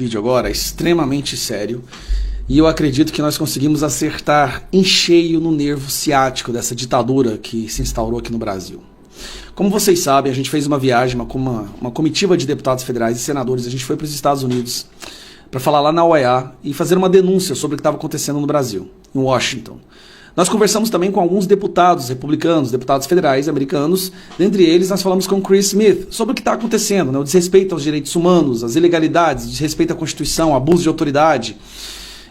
Vídeo agora extremamente sério e eu acredito que nós conseguimos acertar em cheio no nervo ciático dessa ditadura que se instaurou aqui no Brasil. Como vocês sabem, a gente fez uma viagem, uma comitiva de deputados federais e senadores, a gente foi para os Estados Unidos para falar lá na OEA e fazer uma denúncia sobre o que estava acontecendo no Brasil, em Washington. Nós conversamos também com alguns deputados republicanos, deputados federais americanos. Dentre eles, nós falamos com Chris Smith sobre o que está acontecendo, né? O desrespeito aos direitos humanos, as ilegalidades, o desrespeito à Constituição, abuso de autoridade.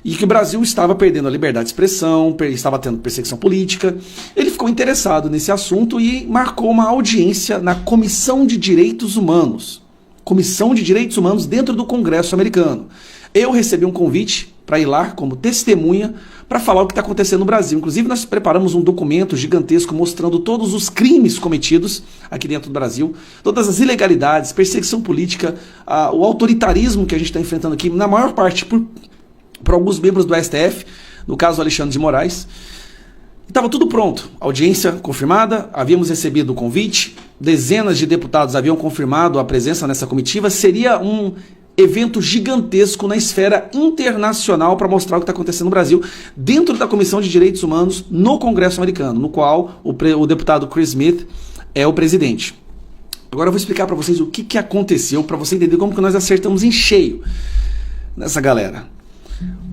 E que o Brasil estava perdendo a liberdade de expressão, estava tendo perseguição política. Ele ficou interessado nesse assunto e marcou uma audiência na Comissão de Direitos Humanos. Comissão de Direitos Humanos dentro do Congresso americano. Eu recebi um convite para ir lá como testemunha para falar o que está acontecendo no Brasil. Inclusive, nós preparamos um documento gigantesco mostrando todos os crimes cometidos aqui dentro do Brasil, todas as ilegalidades, perseguição política, o autoritarismo que a gente está enfrentando aqui, na maior parte por alguns membros do STF, no caso Alexandre de Moraes. Estava tudo pronto, audiência confirmada, havíamos recebido o convite, dezenas de deputados haviam confirmado a presença nessa comitiva, seria um evento gigantesco na esfera internacional para mostrar o que está acontecendo no Brasil, dentro da Comissão de Direitos Humanos no Congresso americano, no qual o deputado Chris Smith é o presidente. Agora eu vou explicar para vocês o que aconteceu, para você entender como que nós acertamos em cheio nessa galera.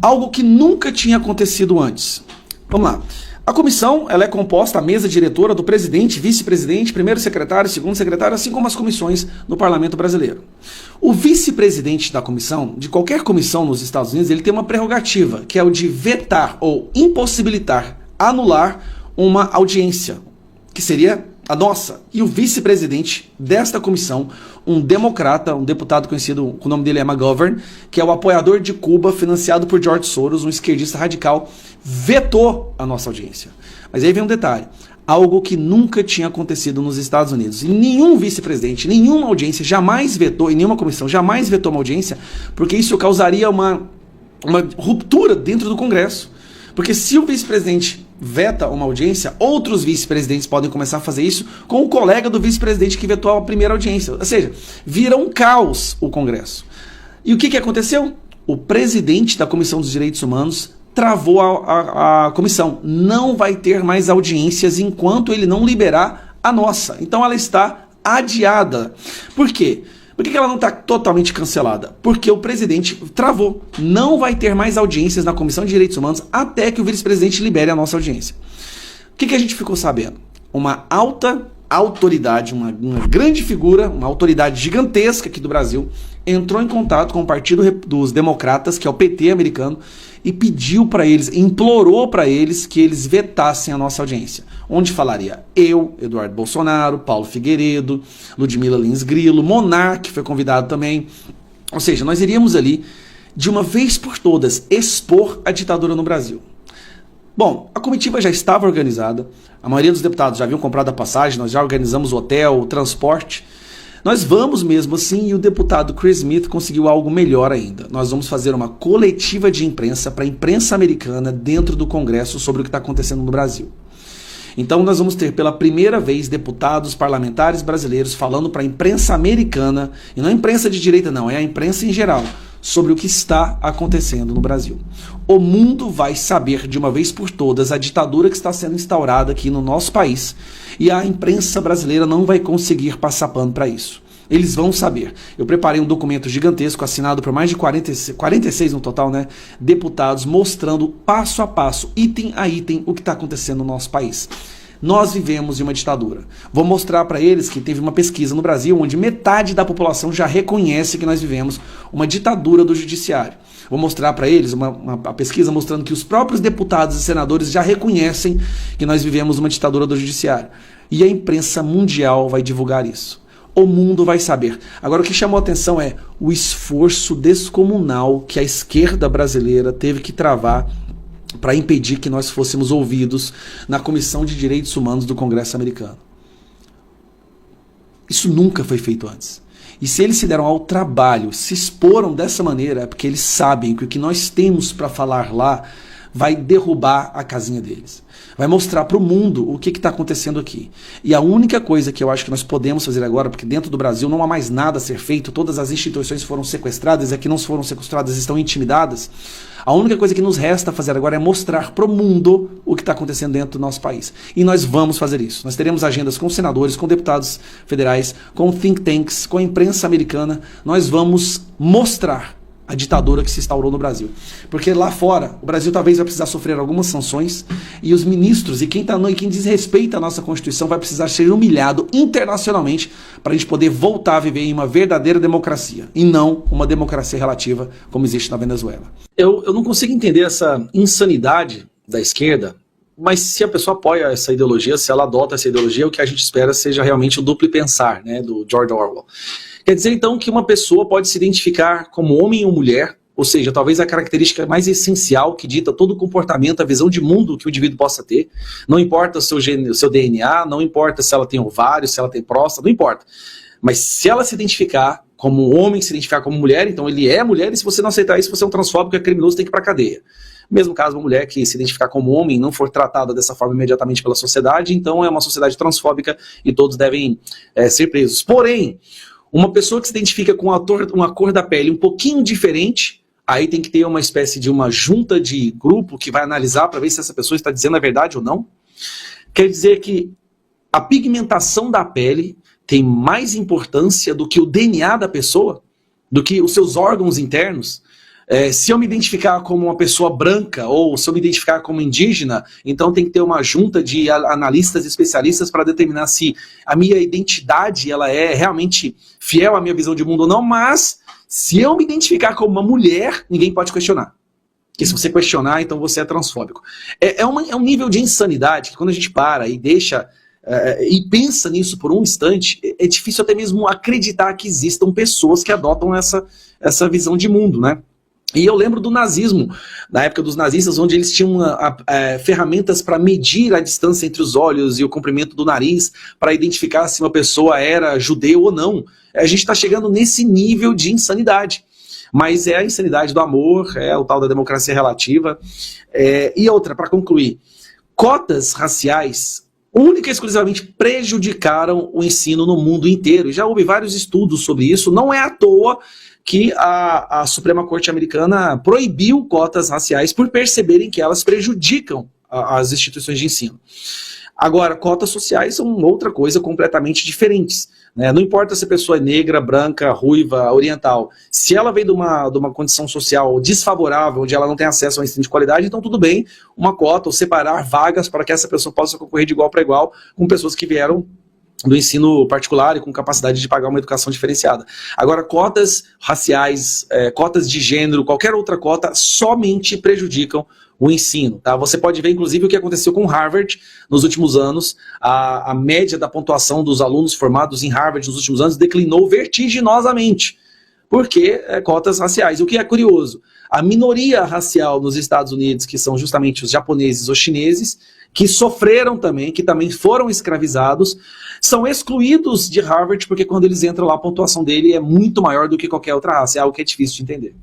Algo que nunca tinha acontecido antes. Vamos lá. A comissão ela é composta, a mesa diretora, do presidente, vice-presidente, primeiro secretário, segundo secretário, assim como as comissões no parlamento brasileiro. O vice-presidente da comissão, de qualquer comissão nos Estados Unidos, ele tem uma prerrogativa, que é o de vetar ou impossibilitar, anular uma audiência, que seria a nossa. E o vice-presidente desta comissão, um democrata, um deputado conhecido, o nome dele é McGovern, que é o apoiador de Cuba, financiado por George Soros, um esquerdista radical, vetou a nossa audiência. Mas aí vem um detalhe, algo que nunca tinha acontecido nos Estados Unidos. E nenhum vice-presidente, nenhuma audiência jamais vetou, e nenhuma comissão jamais vetou uma audiência, porque isso causaria uma ruptura dentro do Congresso. Porque se o vice-presidente veta uma audiência, outros vice-presidentes podem começar a fazer isso com o colega do vice-presidente que vetou a primeira audiência. Ou seja, vira um caos o Congresso. E o que aconteceu? O presidente da Comissão dos Direitos Humanos travou a comissão. Não vai ter mais audiências enquanto ele não liberar a nossa. Então ela está adiada. Por quê? Por que ela não está totalmente cancelada? Porque o presidente travou. Não vai ter mais audiências na Comissão de Direitos Humanos até que o vice-presidente libere a nossa audiência. O que a gente ficou sabendo? Uma alta autoridade, uma grande figura, uma autoridade gigantesca aqui do Brasil, entrou em contato com o Partido dos Democratas, que é o PT americano, e pediu para eles, implorou para eles que eles vetassem a nossa audiência. Onde falaria eu, Eduardo Bolsonaro, Paulo Figueiredo, Ludmila Lins Grilo, Monark foi convidado também. Ou seja, nós iríamos ali, de uma vez por todas, expor a ditadura no Brasil. Bom, a comitiva já estava organizada, a maioria dos deputados já haviam comprado a passagem, nós já organizamos o hotel, o transporte. Nós vamos mesmo assim, e o deputado Chris Smith conseguiu algo melhor ainda. Nós vamos fazer uma coletiva de imprensa para a imprensa americana dentro do Congresso sobre o que está acontecendo no Brasil. Então nós vamos ter pela primeira vez deputados parlamentares brasileiros falando para a imprensa americana, e não a imprensa de direita não, é a imprensa em geral, sobre o que está acontecendo no Brasil. O mundo vai saber de uma vez por todas a ditadura que está sendo instaurada aqui no nosso país, e a imprensa brasileira não vai conseguir passar pano para isso. Eles vão saber. Eu preparei um documento gigantesco, assinado por mais de 46 no total, né, deputados, mostrando passo a passo, item a item, o que está acontecendo no nosso país. Nós vivemos em uma ditadura. Vou mostrar para eles que teve uma pesquisa no Brasil onde metade da população já reconhece que nós vivemos uma ditadura do judiciário. Vou mostrar para eles uma pesquisa mostrando que os próprios deputados e senadores já reconhecem que nós vivemos uma ditadura do judiciário. E a imprensa mundial vai divulgar isso. O mundo vai saber. Agora o que chamou a atenção é o esforço descomunal que a esquerda brasileira teve que travar para impedir que nós fôssemos ouvidos na Comissão de Direitos Humanos do Congresso americano. Isso nunca foi feito antes. E se eles se deram ao trabalho, se exporam dessa maneira, é porque eles sabem que o que nós temos para falar lá vai derrubar a casinha deles. Vai mostrar para o mundo o que está acontecendo aqui. E a única coisa que eu acho que nós podemos fazer agora, porque dentro do Brasil não há mais nada a ser feito, todas as instituições foram sequestradas, e aqui não foram sequestradas, estão intimidadas. A única coisa que nos resta fazer agora é mostrar para o mundo o que está acontecendo dentro do nosso país. E nós vamos fazer isso. Nós teremos agendas com senadores, com deputados federais, com think tanks, com a imprensa americana. Nós vamos mostrar a ditadura que se instaurou no Brasil. Porque lá fora, o Brasil talvez vai precisar sofrer algumas sanções e os ministros e quem desrespeita a nossa Constituição vai precisar ser humilhado internacionalmente para a gente poder voltar a viver em uma verdadeira democracia e não uma democracia relativa como existe na Venezuela. Eu não consigo entender essa insanidade da esquerda, mas se a pessoa apoia essa ideologia, se ela adota essa ideologia, o que a gente espera seja realmente o duplo pensar, né, do George Orwell. Quer dizer, então, que uma pessoa pode se identificar como homem ou mulher, ou seja, talvez a característica mais essencial que dita todo o comportamento, a visão de mundo que o indivíduo possa ter. Não importa o seu DNA, não importa se ela tem ovário, se ela tem próstata, não importa. Mas se ela se identificar como homem, se identificar como mulher, então ele é mulher, e se você não aceitar isso, você é um transfóbico, é criminoso, tem que ir para a cadeia. Mesmo caso, uma mulher que se identificar como homem não for tratada dessa forma imediatamente pela sociedade, então é uma sociedade transfóbica e todos devem ser presos. Porém, uma pessoa que se identifica com uma cor da pele um pouquinho diferente, aí tem que ter uma espécie de uma junta de grupo que vai analisar para ver se essa pessoa está dizendo a verdade ou não. Quer dizer que a pigmentação da pele tem mais importância do que o DNA da pessoa, do que os seus órgãos internos. Se eu me identificar como uma pessoa branca ou se eu me identificar como indígena, então tem que ter uma junta de analistas especialistas para determinar se a minha identidade ela é realmente fiel à minha visão de mundo ou não, mas se eu me identificar como uma mulher, ninguém pode questionar. Porque se você questionar, então você é transfóbico. É um nível de insanidade que quando a gente para e deixa e pensa nisso por um instante, é difícil até mesmo acreditar que existam pessoas que adotam essa visão de mundo, né? E eu lembro do nazismo, na época dos nazistas, onde eles tinham ferramentas para medir a distância entre os olhos e o comprimento do nariz, para identificar se uma pessoa era judeu ou não. A gente está chegando nesse nível de insanidade. Mas é a insanidade do amor, é o tal da democracia relativa. E outra, para concluir, cotas raciais única e exclusivamente prejudicaram o ensino no mundo inteiro. E já houve vários estudos sobre isso, não é à toa que a Suprema Corte Americana proibiu cotas raciais por perceberem que elas prejudicam as instituições de ensino. Agora, cotas sociais são outra coisa completamente diferentes, né? Não importa se a pessoa é negra, branca, ruiva, oriental, se ela vem de uma condição social desfavorável, onde ela não tem acesso a um ensino de qualidade, então tudo bem, uma cota ou separar vagas para que essa pessoa possa concorrer de igual para igual com pessoas que vieram do ensino particular e com capacidade de pagar uma educação diferenciada. Agora, cotas raciais, cotas de gênero, qualquer outra cota, somente prejudicam o ensino. Tá? Você pode ver, inclusive, o que aconteceu com Harvard nos últimos anos. A média da pontuação dos alunos formados em Harvard nos últimos anos declinou vertiginosamente, porque cotas raciais. O que é curioso, a minoria racial nos Estados Unidos, que são justamente os japoneses ou chineses, que sofreram também, que também foram escravizados, são excluídos de Harvard, porque quando eles entram lá, a pontuação dele é muito maior do que qualquer outra raça. É algo que é difícil de entender.